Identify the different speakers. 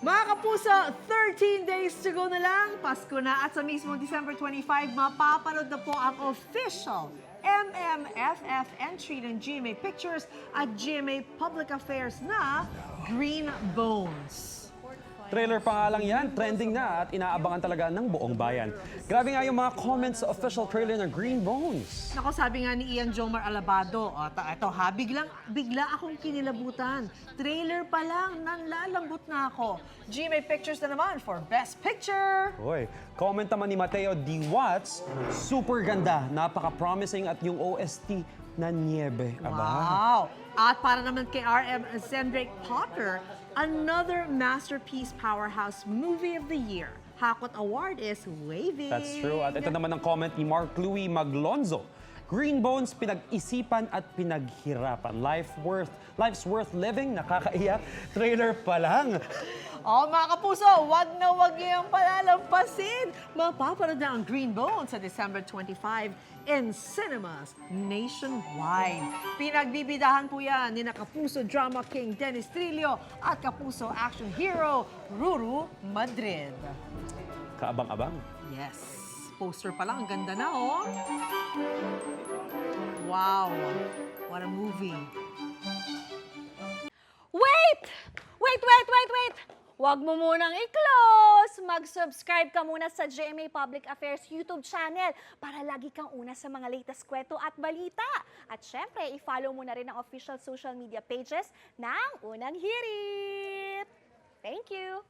Speaker 1: Mga kapuso, 13 days to go na lang. Pasko na at sa mismo December 25, mapapanood na po ang official MMFF entry ng GMA Pictures at GMA Public Affairs na Green Bones.
Speaker 2: Trailer pa nga lang yan, trending na at inaabangan talaga ng buong bayan. Grabe nga yung mga comments sa official trailer ng Green Bones.
Speaker 1: Nako, sabi nga ni Ian Jomar Alabado, ito ha, bigla akong kinilabutan. Trailer pa lang, nanlalambot na ako. GMA Pictures na naman for Best Picture.
Speaker 2: Hoy, comment naman ni Mateo D. Watts, super ganda, napaka-promising at yung OST na Niebe. Aba.
Speaker 1: Wow! At para naman kay RM Zendrake Potter, another masterpiece powerhouse movie of the year. Hakot Award is waving.
Speaker 2: That's true. At ito naman ang comment ni Mark Louis Maglonzo. Green Bones, pinag-isipan at pinaghirapan. Life's worth living, nakakaiyak. Trailer pa lang.
Speaker 1: Mga kapuso, wag na wag niyong palalampasin. Mapapanood na ang Green Bones sa December 25 in cinemas nationwide. Pinagbibidahan po yan ni Kapuso Drama King Dennis Trillo at Kapuso Action Hero Ruru Madrid.
Speaker 2: Kaabang-abang.
Speaker 1: Yes. Poster pa lang, ang ganda na, oh. Wow. What a movie.
Speaker 3: Wait! Huwag mo munang i-close! Mag-subscribe ka muna sa GMA Public Affairs YouTube channel para lagi kang una sa mga latest kwento at balita. At syempre, i-follow mo na rin ang official social media pages ng Unang Hirit. Thank you!